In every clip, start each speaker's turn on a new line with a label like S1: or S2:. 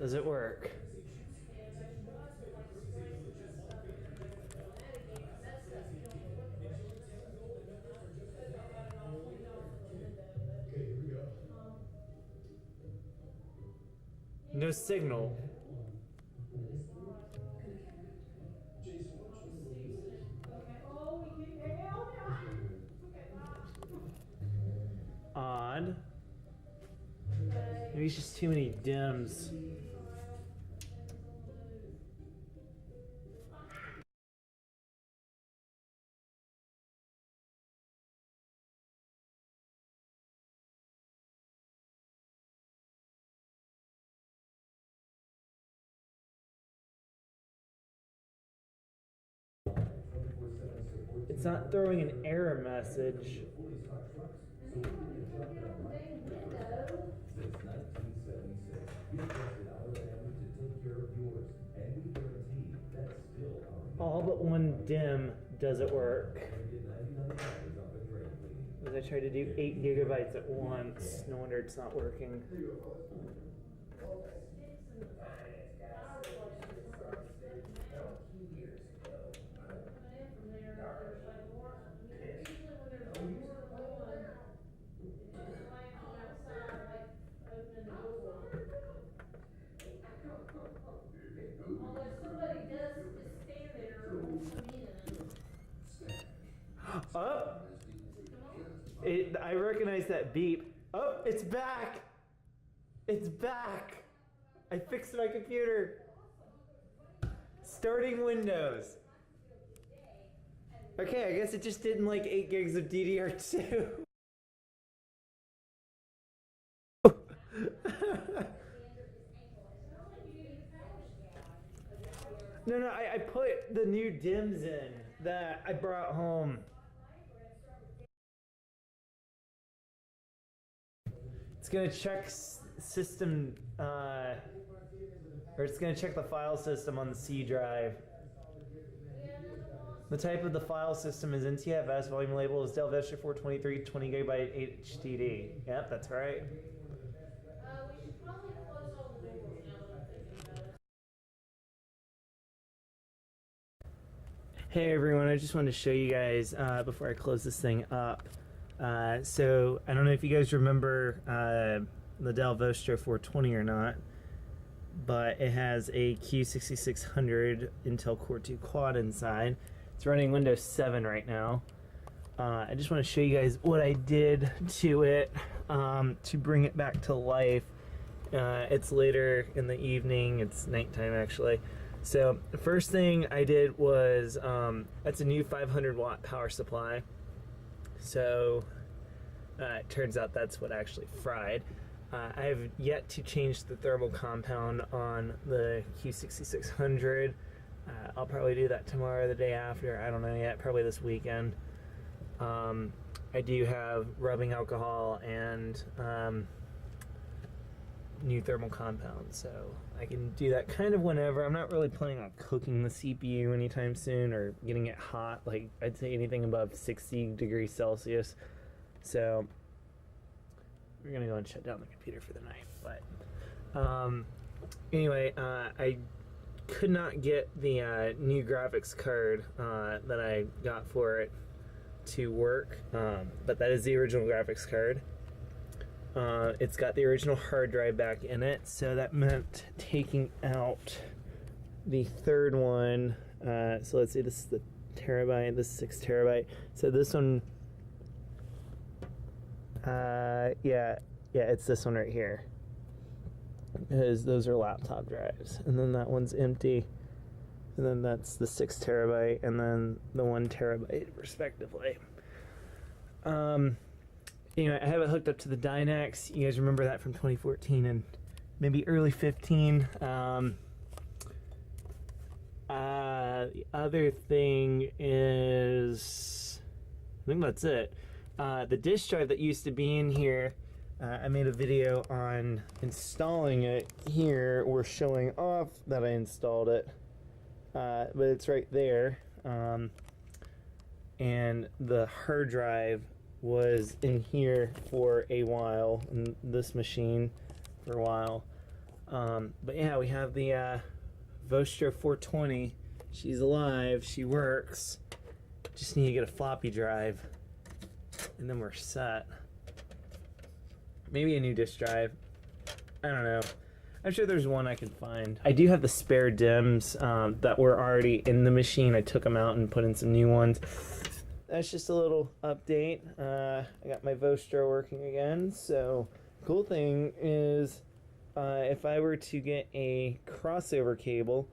S1: Does it work? No signal. Odd. Maybe it's just too many dims. It's not throwing an error message. All but one dim doesn't work. As I tried to do 8 gigabytes at once, no wonder it's not working. Oh! I recognize that beep. Oh, it's back! It's back! I fixed my computer. Starting Windows. Okay, I guess it just didn't like 8 gigs of DDR2. No, I put the new dims in that I brought home. It's gonna check system, or it's gonna check the file system on the C drive. The type of the file system is NTFS. Volume label is Dell Vostro 423 20 gigabyte HDD. Yep, that's right.
S2: We should probably close all the doors now that I'm thinking about it.
S1: Hey everyone, I just wanted to show you guys before I close this thing up. So I don't know if you guys remember the Dell Vostro 420 or not, but it has a Q6600 Intel Core 2 quad inside. It's running Windows 7 right now. I just want to show you guys what I did to it to bring it back to life. It's later in the evening, it's nighttime actually. So the first thing I did was, that's a new 500 watt power supply. So it turns out that's what actually fried. I have yet to change the thermal compound on the Q6600. I'll probably do that tomorrow or the day after. I don't know yet, probably this weekend. I do have rubbing alcohol and new thermal compound, so I can do that kind of whenever. I'm not really planning on cooking the CPU anytime soon or getting it hot, like I'd say anything above 60 degrees Celsius. So we're gonna go and shut down the computer for the night. But anyway, I could not get the new graphics card that I got for it to work, but that is the original graphics card. It's got the original hard drive back in it, so that meant taking out the third one. So let's see, this is the terabyte, this is 6 terabyte. So this one, yeah, it's this one right here, because those are laptop drives. And then that one's empty, and then that's the 6 terabyte, and then the 1 terabyte, respectively. Anyway, I have it hooked up to the Dynex. You guys remember that from 2014 and maybe early 15. The other thing is, I think that's it. The disk drive that used to be in here, I made a video on installing it here. We're showing off that I installed it, but it's right there. And the hard drive was in here for a while, in this machine for a while. But yeah, we have the Vostro 420. She's alive. She works. Just need to get a floppy drive, and then we're set. Maybe a new disk drive. I don't know. I'm sure there's one I can find. I do have the spare DIMMs that were already in the machine. I took them out and put in some new ones. That's just a little update. I got my Vostro working again. So, cool thing is, if I were to get a crossover cable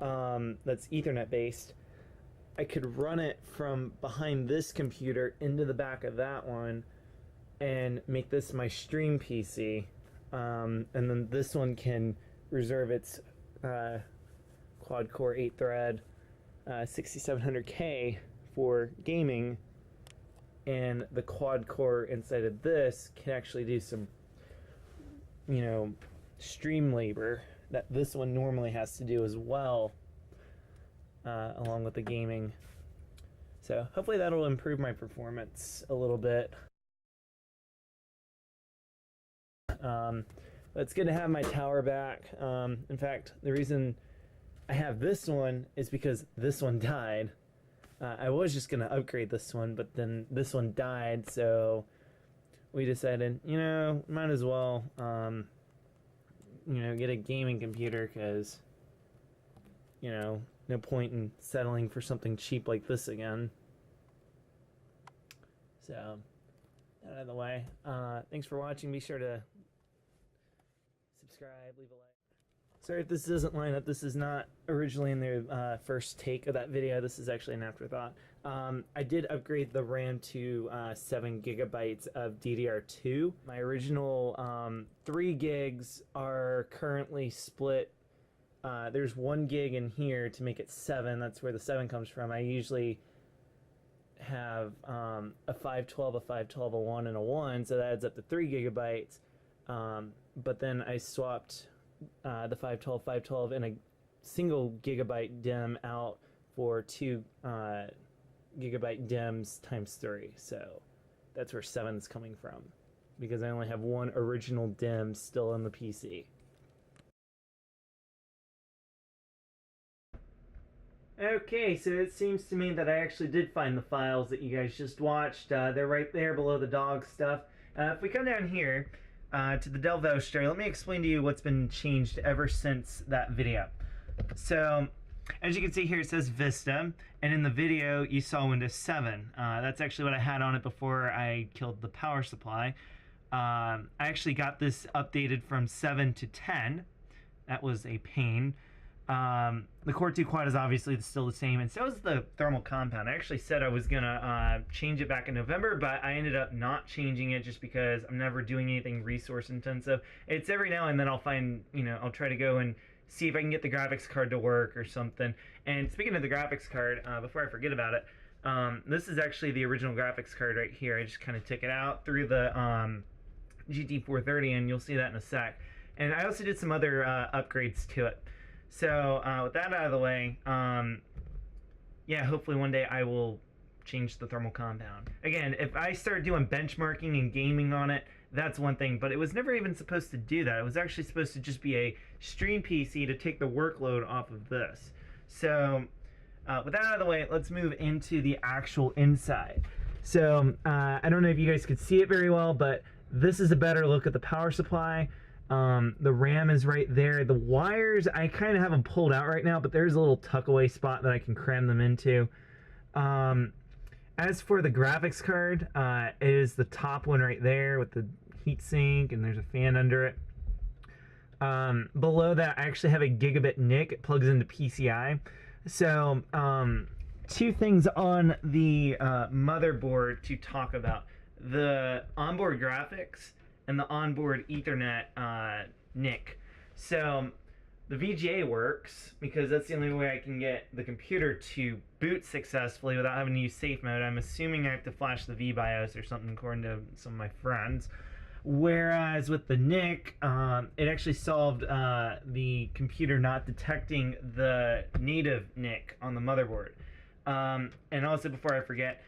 S1: that's Ethernet based, I could run it from behind this computer into the back of that one and make this my stream PC. And then this one can reserve its quad-core 8-thread 6700K for gaming, and the quad-core inside of this can actually do some, you know, stream labor that this one normally has to do as well, along with the gaming. So hopefully that'll improve my performance a little bit. But it's good to have my tower back. In fact, the reason I have this one is because this one died. I was just going to upgrade this one, but then this one died, so we decided, you know, might as well, you know, get a gaming computer, because, you know, no point in settling for something cheap like this again. So, that out of the way. Thanks for watching. Be sure to subscribe, leave a like. Sorry if this doesn't line up. This is not originally in the first take of that video. This is actually an afterthought. I did upgrade the RAM to 7 gigabytes of DDR2. My original 3 gigs are currently split. There's 1 gig in here to make it 7. That's where the 7 comes from. I usually have a 512, a 512, a 1, and a 1, so that adds up to 3 gigabytes. But then I swapped the 512 and a single gigabyte DIMM out for 2 gigabyte DIMMs times 3. So that's where 7 is coming from, because I only have 1 original DIMM still in the PC. Okay, so it seems to me that I actually did find the files that you guys just watched. They're right there below the dog stuff. If we come down here to the Dell Vostro, let me explain to you what's been changed ever since that video. So, as you can see here, it says Vista, and in the video you saw Windows 7. That's actually what I had on it before I killed the power supply. I actually got this updated from 7 to 10. That was a pain. The Core 2 Quad is obviously still the same, and so is the thermal compound. I actually said I was gonna change it back in November, but I ended up not changing it just because I'm never doing anything resource intensive. It's every now and then I'll find, you know, I'll try to go and see if I can get the graphics card to work or something. And speaking of the graphics card, before I forget about it, this is actually the original graphics card right here. I just kind of took it out through the GT430, and you'll see that in a sec. And I also did some other upgrades to it. So with that out of the way, yeah, hopefully one day I will change the thermal compound. Again, if I start doing benchmarking and gaming on it, that's one thing, but it was never even supposed to do that. It was actually supposed to just be a stream PC to take the workload off of this. So with that out of the way, let's move into the actual inside. So I don't know if you guys could see it very well, but this is a better look at the power supply. The RAM is right there. The wires, I kind of have them pulled out right now, but there's a little tuck away spot that I can cram them into. As for the graphics card, it is the top one right there with the heatsink, and there's a fan under it. Below that, I actually have a Gigabit NIC. It plugs into PCI. So, 2 things on the motherboard to talk about. The onboard graphics and the onboard Ethernet NIC. So the VGA works because that's the only way I can get the computer to boot successfully without having to use safe mode. I'm assuming I have to flash the VBIOS or something according to some of my friends. Whereas with the NIC, it actually solved the computer not detecting the native NIC on the motherboard. And also, before I forget,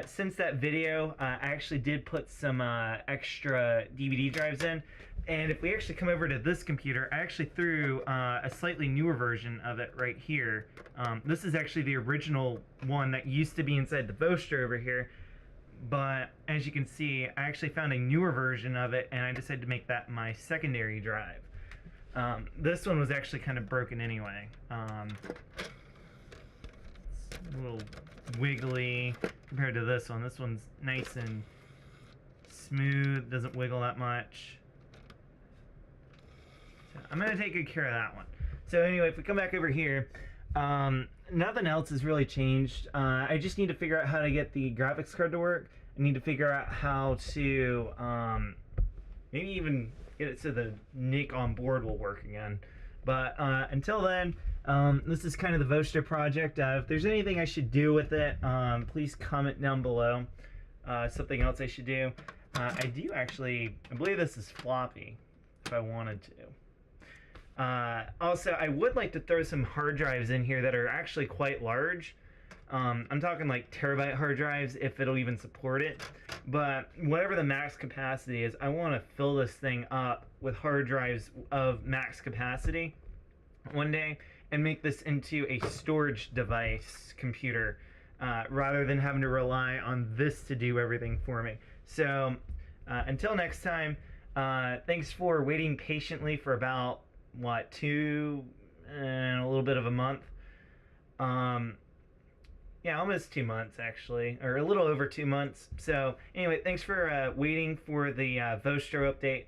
S1: since that video, I actually did put some extra DVD drives in, And if we actually come over to this computer, I actually threw a slightly newer version of it right here. This is actually the original one that used to be inside the Vostro over here. But as you can see, I actually found a newer version of it, and I decided to make that my secondary drive. This one was actually kind of broken anyway. It's a little wiggly compared to this one. This one's nice and smooth, doesn't wiggle that much. So I'm going to take good care of that one. So anyway, if we come back over here, nothing else has really changed. I just need to figure out how to get the graphics card to work. I need to figure out how to maybe even get it so the NIC on board will work again. But until then, this is kind of the Vostro project. If there's anything I should do with it, please comment down below. Something else I should do. I do actually, I believe this is floppy, if I wanted to. Also, I would like to throw some hard drives in here that are actually quite large. I'm talking like terabyte hard drives, if it'll even support it. But whatever the max capacity is, I want to fill this thing up with hard drives of max capacity one day and make this into a storage device computer rather than having to rely on this to do everything for me. So until next time, thanks for waiting patiently for about, what, a little bit of a month. Yeah, almost 2 months actually, or a little over 2 months. So anyway, thanks for waiting for the Vostro update.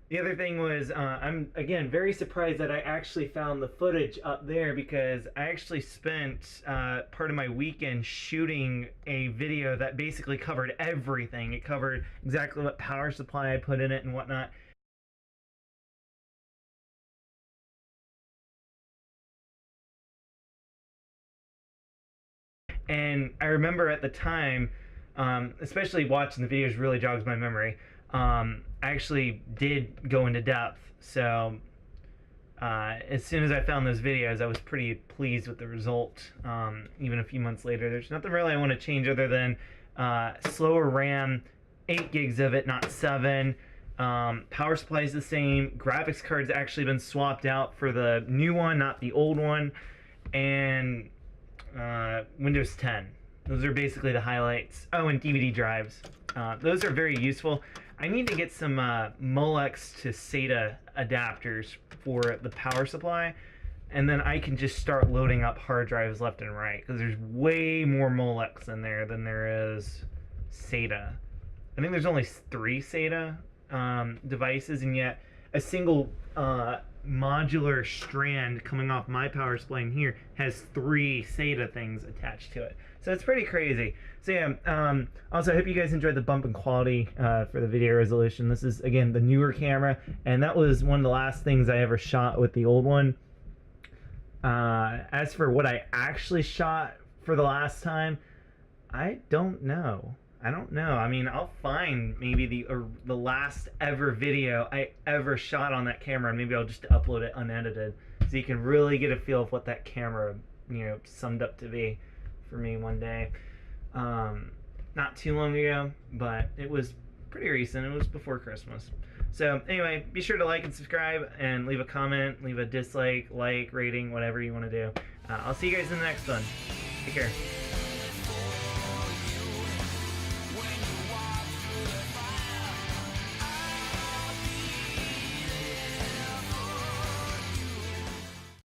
S1: The other thing was, I'm again very surprised that I actually found the footage up there, because I actually spent part of my weekend shooting a video that basically covered everything. It covered exactly what power supply I put in it and whatnot. And I remember at the time, especially watching the videos really jogs my memory, I actually did go into depth. So as soon as I found those videos, I was pretty pleased with the result. Even a few months later, there's nothing really I want to change other than slower RAM, 8 gigs of it, not 7. Power supply is the same. Graphics card's actually been swapped out for the new one, not the old one. And Windows 10. Those are basically the highlights. Oh, and DVD drives. Those are very useful. I need to get some Molex to SATA adapters for the power supply, and then I can just start loading up hard drives left and right, because there's way more Molex in there than there is SATA. I think there's only 3 SATA devices, and yet a single modular strand coming off my power supply in here has 3 SATA things attached to it. So it's pretty crazy. So yeah, also I hope you guys enjoyed the bump in quality for the video resolution. This is, again, the newer camera, and that was one of the last things I ever shot with the old one. As for what I actually shot for the last time, I don't know. I mean, I'll find maybe the last ever video I ever shot on that camera, and maybe I'll just upload it unedited, so you can really get a feel of what that camera, summed up to be for me one day. Not too long ago, but it was pretty recent. It was before Christmas. So anyway, be sure to like and subscribe, and leave a comment, leave a dislike, like, rating, whatever you want to do. I'll see you guys in the next one. Take care.